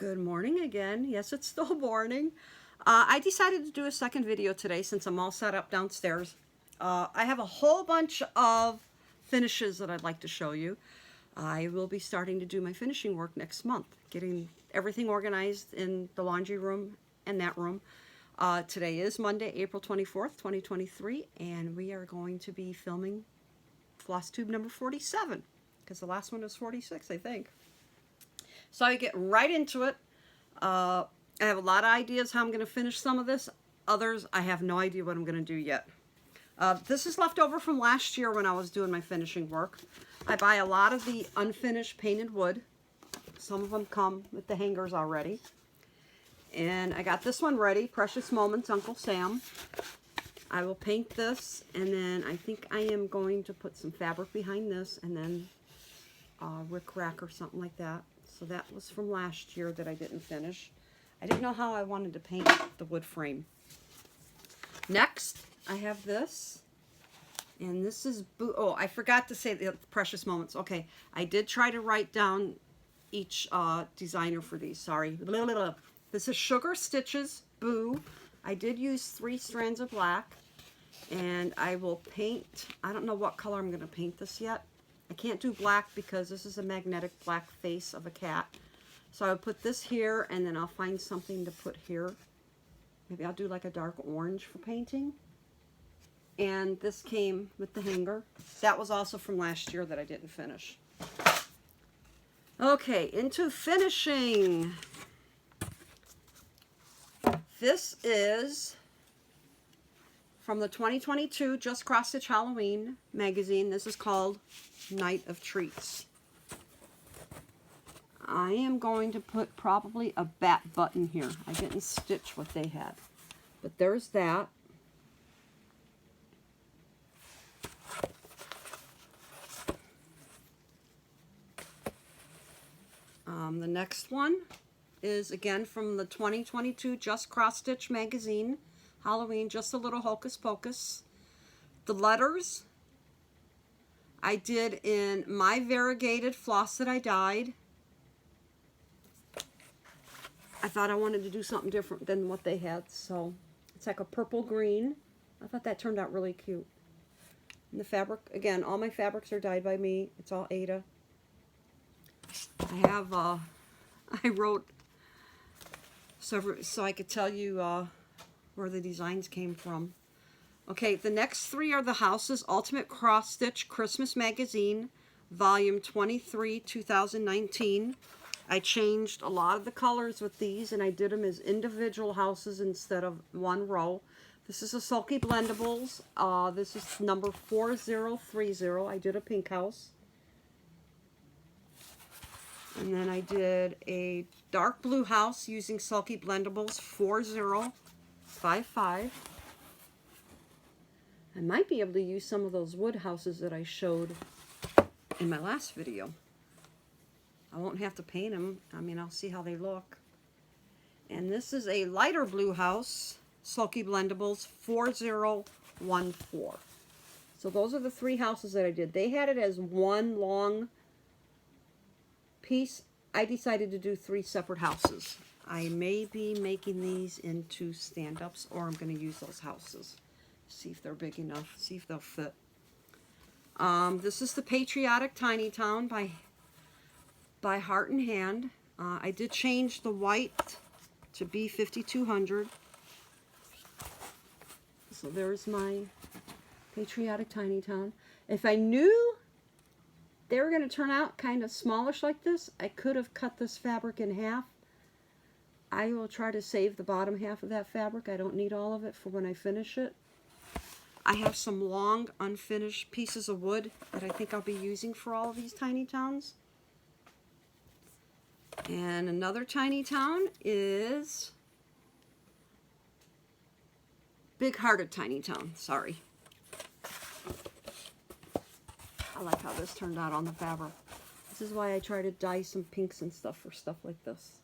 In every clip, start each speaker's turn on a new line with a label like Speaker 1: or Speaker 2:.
Speaker 1: Good morning again. Yes, it's still morning. I decided to do a second video today since I'm all set up downstairs. I have a whole bunch of finishes that I'd like to show you. I will be starting to do my finishing work next month, getting everything organized in the laundry room and that room. Today is Monday, April 24th, 2023, and we are going to be filming floss tube number 47, because the last one was 46, I think. So I get right into it. I have a lot of ideas how I'm going to finish some of this. Others, I have no idea what I'm going to do yet. This is left over from last year when I was doing my finishing work. I buy a lot of the unfinished painted wood. Some of them come with the hangers already. And I got this one ready, Precious Moments, Uncle Sam. I will paint this, and then I think I am going to put some fabric behind this, and then rickrack or something like that. So that was from last year that I didn't finish. I didn't know how I wanted to paint the wood frame. Next, I have this. And this is, oh, I forgot to say the Precious Moments. Okay, I did try to write down each designer for these. Sorry. This is Sugar Stitches, Boo. I did use 3 strands of black. And I will paint, I don't know what color I'm going to paint this yet. I can't do black because this is a magnetic black face of a cat. So I'll put this here, and then I'll find something to put here. Maybe I'll do like a dark orange for painting. And this came with the hanger. That was also from last year that I didn't finish. Okay, into finishing. This is from the 2022 Just Cross Stitch Halloween magazine. This is called Night of Treats. I am going to put probably a bat button here. I didn't stitch what they had, but there's that. The next one is again from the 2022 Just Cross Stitch magazine, Halloween, just a little hocus pocus. The letters I did in my variegated floss that I dyed. I thought I wanted to do something different than what they had, so it's like a purple green. I thought that turned out really cute. And the fabric, again, all my fabrics are dyed by me. It's all Ada. I have, I wrote so I could tell you where the designs came from. Okay, the next 3 are the houses. Ultimate Cross Stitch Christmas Magazine, Volume 23, 2019. I changed a lot of the colors with these, and I did them as individual houses instead of one row. This is a Sulky Blendables. This is number 4030. I did a pink house. And then I did a dark blue house using Sulky Blendables 4055. I might be able to use some of those wood houses that I showed in my last video. I won't have to paint them. I mean, I'll see how they look. And this is a lighter blue house, Sulky Blendables 4014. So those are the 3 houses that I did. They had it as one long piece. I decided to do 3 separate houses. I may be making these into stand-ups, or I'm going to use those houses. See if they're big enough, see if they'll fit. This is the Patriotic Tiny Town by Heart and Hand. I did change the white to be 5200. So there's my Patriotic Tiny Town. If I knew they were going to turn out kind of smallish like this, I could have cut this fabric in half. I will try to save the bottom half of that fabric. I don't need all of it for when I finish it. I have some long unfinished pieces of wood that I think I'll be using for all of these tiny towns. And another tiny town is Big Hearted Tiny Town. Sorry. I like how this turned out on the fabric. This is why I try to dye some pinks and stuff for stuff like this.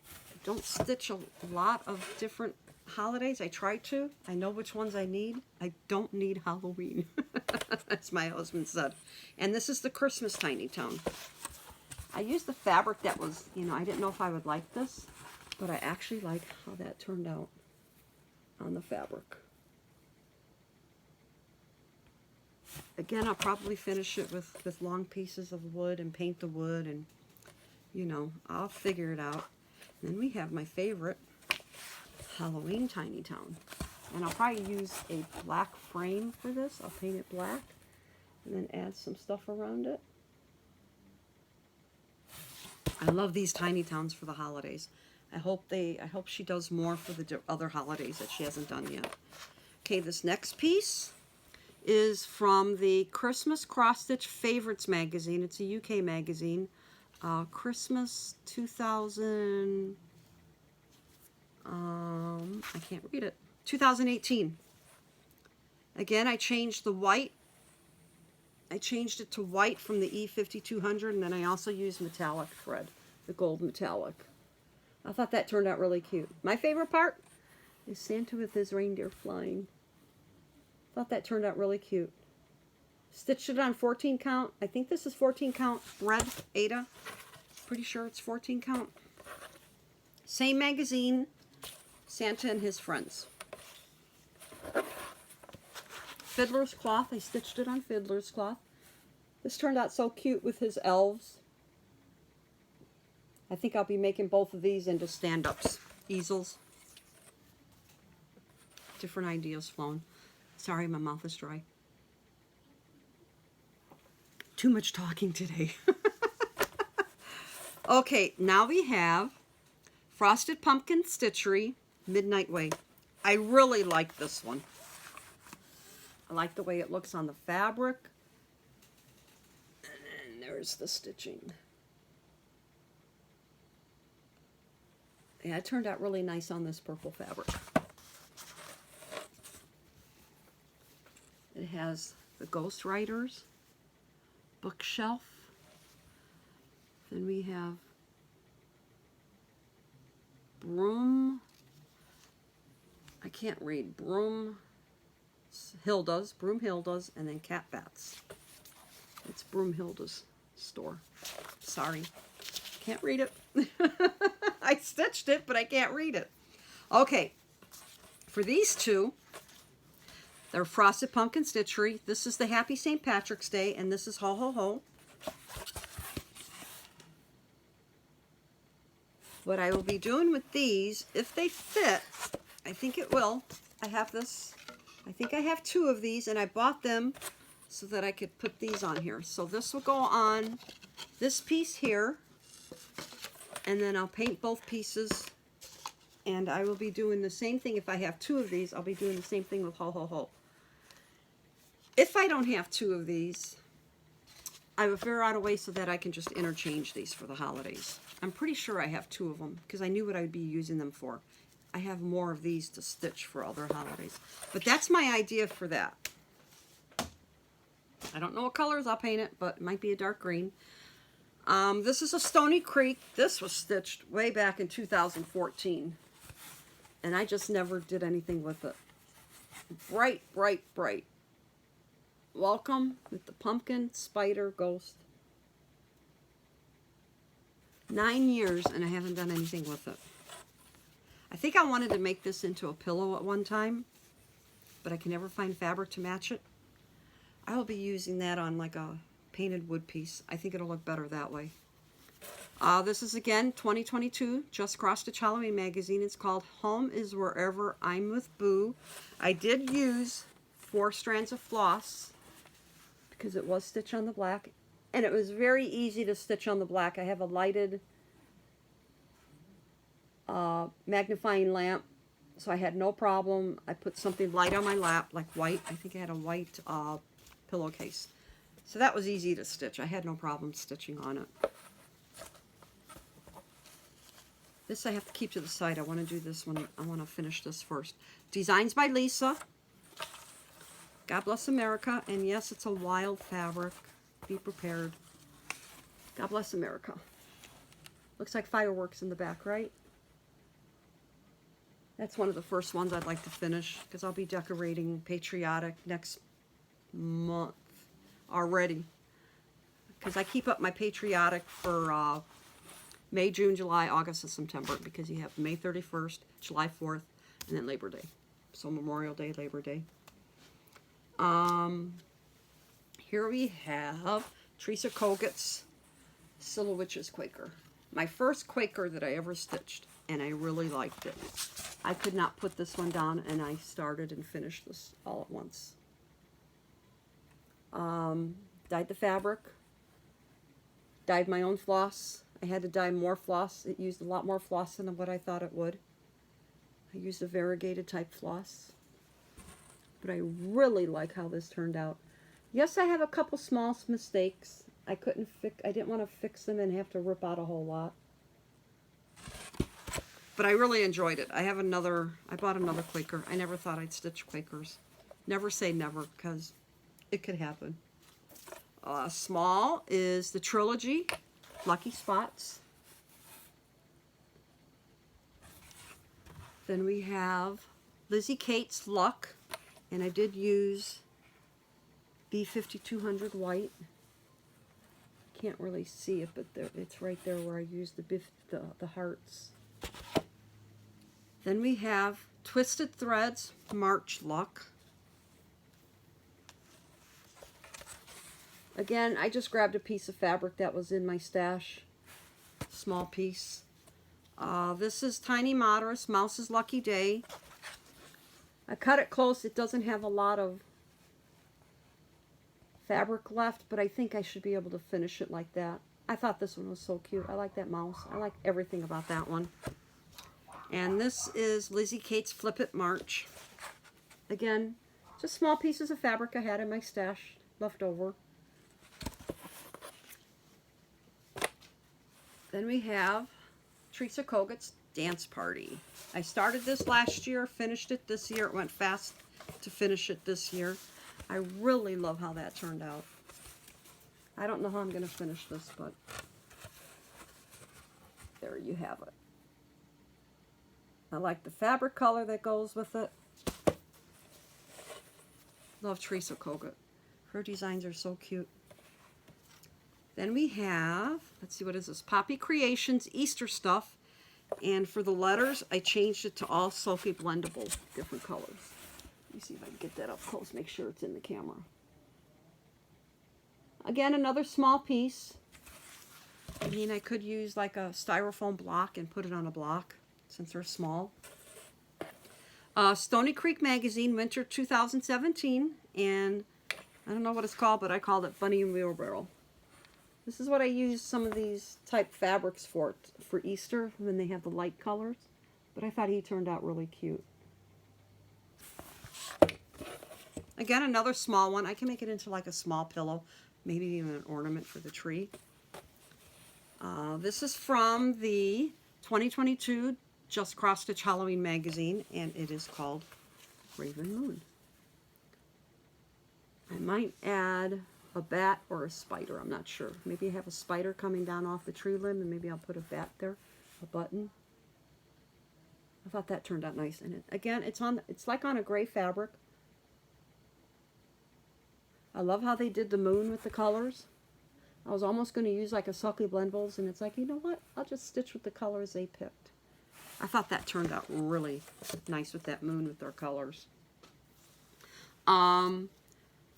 Speaker 1: I don't stitch a lot of different holidays. I try to. I know which ones I need. I don't need Halloween. As my husband said. And this is the Christmas Tiny Town. I used the fabric that was, you know, I didn't know if I would like this, but I actually like how that turned out on the fabric. Again, I'll probably finish it with long pieces of wood and paint the wood, and, you know, I'll figure it out. And then we have my favorite Halloween Tiny Town. And I'll probably use a black frame for this. I'll paint it black and then add some stuff around it. I love these Tiny Towns for the holidays. I hope she does more for the other holidays that she hasn't done yet. Okay, this next piece is from the Christmas Cross Stitch Favorites magazine. It's a UK magazine. Christmas 2000, I can't read it, 2018. Again, I changed the white. I changed it to white from the E5200, and then I also used metallic thread, the gold metallic. I thought that turned out really cute. My favorite part is Santa with his reindeer flying. Thought that turned out really cute. Stitched it on 14 count. I think this is 14 count red, Ada. Pretty sure it's 14 count. Same magazine, Santa and his friends. Fiddler's cloth. I stitched it on fiddler's cloth. This turned out so cute with his elves. I think I'll be making both of these into stand-ups, easels. Different ideas flown. Sorry, my mouth is dry. Too much talking today. Okay, now we have Frosted Pumpkin Stitchery, Midnight Way. I really like this one. I like the way it looks on the fabric. And there's the stitching. Yeah, it turned out really nice on this purple fabric. It has the Ghost Riders bookshelf. Then we have Broom. I can't read. Broomhilda's, and then Cat Bats. It's Broomhilda's store. Sorry. Can't read it. I stitched it, but I can't read it. Okay. For these two, they're Frosted Pumpkin Stitchery. This is the Happy St. Patrick's Day, and this is Ho Ho Ho. What I will be doing with these, if they fit, I think it will. I have this, I think I have two of these, and I bought them so that I could put these on here. So this will go on this piece here, and then I'll paint both pieces, and I will be doing the same thing. If I have two of these, I'll be doing the same thing with Ho Ho Ho. If I don't have two of these, I will figure out a way so that I can just interchange these for the holidays. I'm pretty sure I have two of them because I knew what I'd be using them for. I have more of these to stitch for other holidays. But that's my idea for that. I don't know what colors I'll paint it, but it might be a dark green. This is a Stony Creek. This was stitched way back in 2014. And I just never did anything with it. Bright, bright, bright. Welcome with the pumpkin, spider, ghost. 9 years and I haven't done anything with it. I think I wanted to make this into a pillow at one time, but I can never find fabric to match it. I will be using that on like a painted wood piece. I think it'll look better that way. This is again 2022 Just Cross Stitch Halloween magazine. It's called Home is Wherever I'm with Boo. I did use 4 strands of floss because it was stitched on the black. And it was very easy to stitch on the black. I have a lighted magnifying lamp, so I had no problem. I put something light on my lap, like white. I think I had a white pillowcase. So that was easy to stitch. I had no problem stitching on it. This I have to keep to the side. I want to do this one. I want to finish this first. Designs by Lisa. God Bless America. And yes, it's a wild fabric. Be prepared. God Bless America. Looks like fireworks in the back, right? That's one of the first ones I'd like to finish because I'll be decorating Patriotic next month already. because I keep up my patriotic for May, June, July, August, and September, because you have May 31st, July 4th, and then Labor Day. So Memorial Day, Labor Day. Here we have Teresa Koget's Silhouettes Quaker. My first Quaker that I ever stitched, and I really liked it. I could not put this one down, and I started and finished this all at once. Dyed the fabric. Dyed my own floss. I had to dye more floss. It used a lot more floss than what I thought it would. I used a variegated type floss. But I really like how this turned out. Yes, I have a couple small mistakes. I didn't want to fix them and have to rip out a whole lot. But I really enjoyed it. I bought another Quaker. I never thought I'd stitch Quakers. Never say never, because it could happen. Small is the Trilogy, Lucky Spots. Then we have Lizzie Kate's Luck, and I did use B5200 white. Can't really see it, but it's right there where I used the hearts. Then we have Twisted Threads March Luck. Again, I just grabbed a piece of fabric that was in my stash. Small piece. This is Tiny Modest, Mouse's Lucky Day. I cut it close. It doesn't have a lot of fabric left, but I think I should be able to finish it like that. I thought this one was so cute. I like that mouse. I like everything about that one. And this is Lizzie Kate's Flip It March. Again, just small pieces of fabric I had in my stash left over. Then we have Teresa Koget's Dance Party. I started this last year, finished it this year. It went fast to finish it this year. I really love how that turned out. I don't know how I'm going to finish this, but there you have it. I like the fabric color that goes with it. Love Teresa Koget. Her designs are so cute. Then we have, let's see, what is this? Poppy Creations Easter Stuff. And for the letters, I changed it to all sulky blendable, different colors. Let me see if I can get that up close, make sure it's in the camera. Again, another small piece. I mean, I could use like a styrofoam block and put it on a block, since they're small. Stony Creek Magazine, Winter 2017. And I don't know what it's called, but I called it Bunny and Wheelbarrow. This is what I use some of these type fabrics for Easter, when they have the light colors. But I thought he turned out really cute. Again, another small one. I can make it into like a small pillow, maybe even an ornament for the tree. This is from the 2022 Just Cross Stitch Halloween magazine, and it is called Raven Moon. I might add a bat or a spider, I'm not sure. Maybe I have a spider coming down off the tree limb, and maybe I'll put a bat there, a button. I thought that turned out nice. And again, it's like on a gray fabric. I love how they did the moon with the colors. I was almost going to use like a Sulky Blendables, and it's like, you know what? I'll just stitch with the colors they picked. I thought that turned out really nice with that moon with their colors.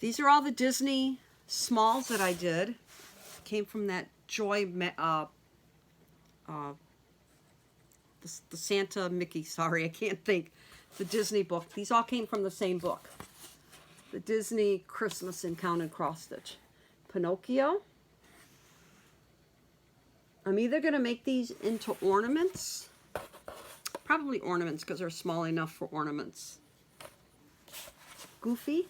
Speaker 1: These are all the Disney smalls that I did. Came from that Joy, the Santa Mickey, sorry, I can't think. The Disney book. These all came from the same book. The Disney Christmas in Count and Cross Stitch. Pinocchio. I'm either going to make these into ornaments. Probably ornaments, because they're small enough for ornaments. Goofy.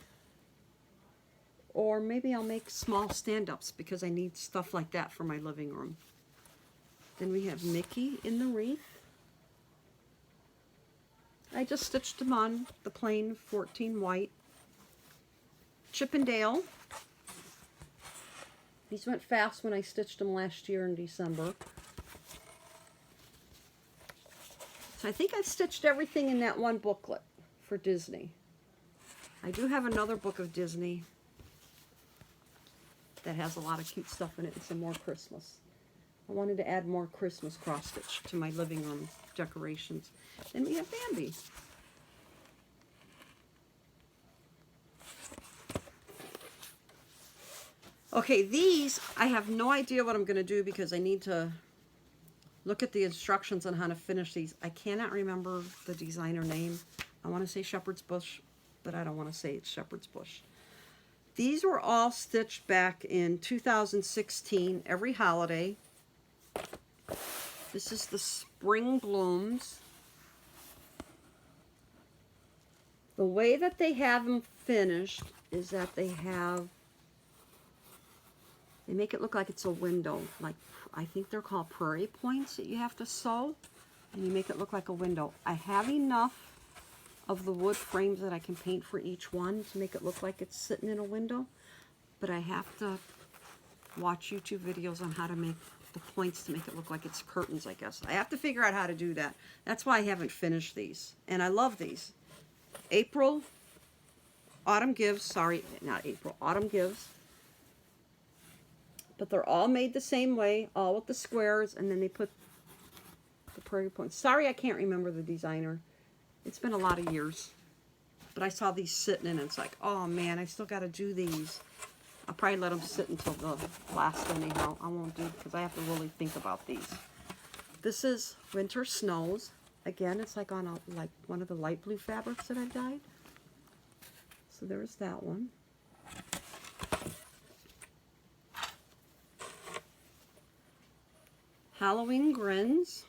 Speaker 1: Or maybe I'll make small stand-ups, because I need stuff like that for my living room. Then we have Mickey in the wreath. I just stitched them on the plain 14 white. Chip and Dale. These went fast when I stitched them last year in December. So I think I've stitched everything in that one booklet for Disney. I do have another book of Disney. that has a lot of cute stuff in it and some more Christmas. I wanted to add more Christmas cross stitch to my living room decorations. Then we have Bambi. Okay, these, I have no idea what I'm going to do because I need to look at the instructions on how to finish these. I cannot remember the designer name. I want to say Shepherd's Bush, but I don't want to say it's Shepherd's Bush. These were all stitched back in 2016, every holiday. This is the Spring Blooms. The way that they have them finished is that they make it look like it's a window. Like, I think they're called prairie points that you have to sew, and you make it look like a window. I have enough of the wood frames that I can paint for each one to make it look like it's sitting in a window, but I have to watch YouTube videos on how to make the points to make it look like it's curtains, I guess. I have to figure out how to do that. That's why I haven't finished these, and I love these. April, Autumn Gives, sorry, not April, Autumn Gives. But they're all made the same way, all with the squares, and then they put the prairie points. Sorry, I can't remember the designer. It's been a lot of years. But I saw these sitting and it's like, oh man, I still got to do these. I'll probably let them sit until the last anyhow. I won't do it because I have to really think about these. This is Winter Snows. Again, it's like on like one of the light blue fabrics that I've dyed. So there's that one. Halloween Grins.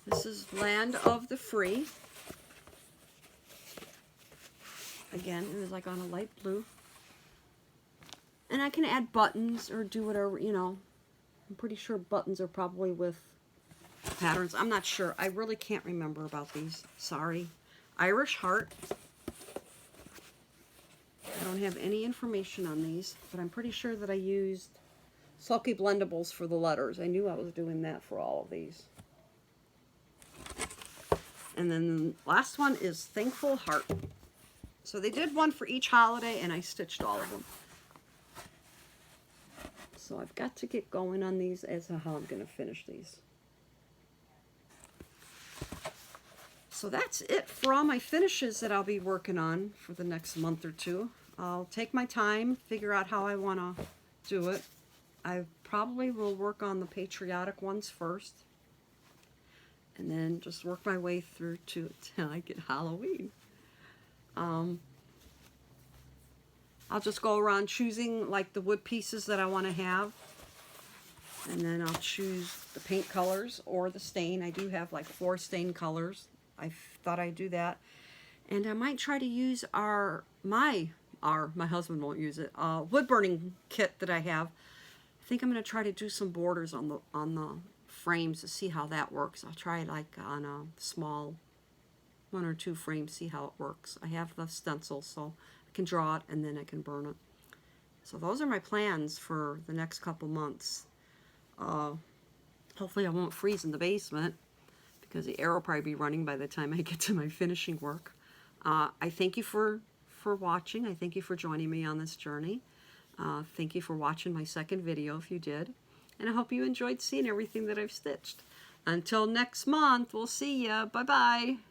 Speaker 1: This is Land of the Free. Again, it was like on a light blue. And I can add buttons or do whatever, you know. I'm pretty sure buttons are probably with patterns. I'm not sure. I really can't remember about these. Sorry. Irish Heart. I don't have any information on these, but I'm pretty sure that I used Sulky Blendables for the letters. I knew I was doing that for all of these. And then the last one is Thankful Heart. So they did one for each holiday, and I stitched all of them. So I've got to get going on these as to how I'm going to finish these. So that's it for all my finishes that I'll be working on for the next month or two. I'll take my time, figure out how I want to do it. I probably will work on the patriotic ones first. And then just work my way through to till I get Halloween. I'll just go around choosing like the wood pieces that I want to have. And then I'll choose the paint colors or the stain. I do have like 4 stain colors. I thought I'd do that. And I might try to use my husband won't use it, wood burning kit that I have. I think I'm going to try to do some borders on the frames to see how that works. I'll try like on a small 1 or 2 frames, see how it works. I have the stencil, so I can draw it and then I can burn it. So those are my plans for the next couple months. Hopefully I won't freeze in the basement, because the air will probably be running by the time I get to my finishing work. I thank you for watching. I thank you for joining me on this journey. Thank you for watching my second video if you did. And I hope you enjoyed seeing everything that I've stitched. Until next month, we'll see ya. Bye-bye.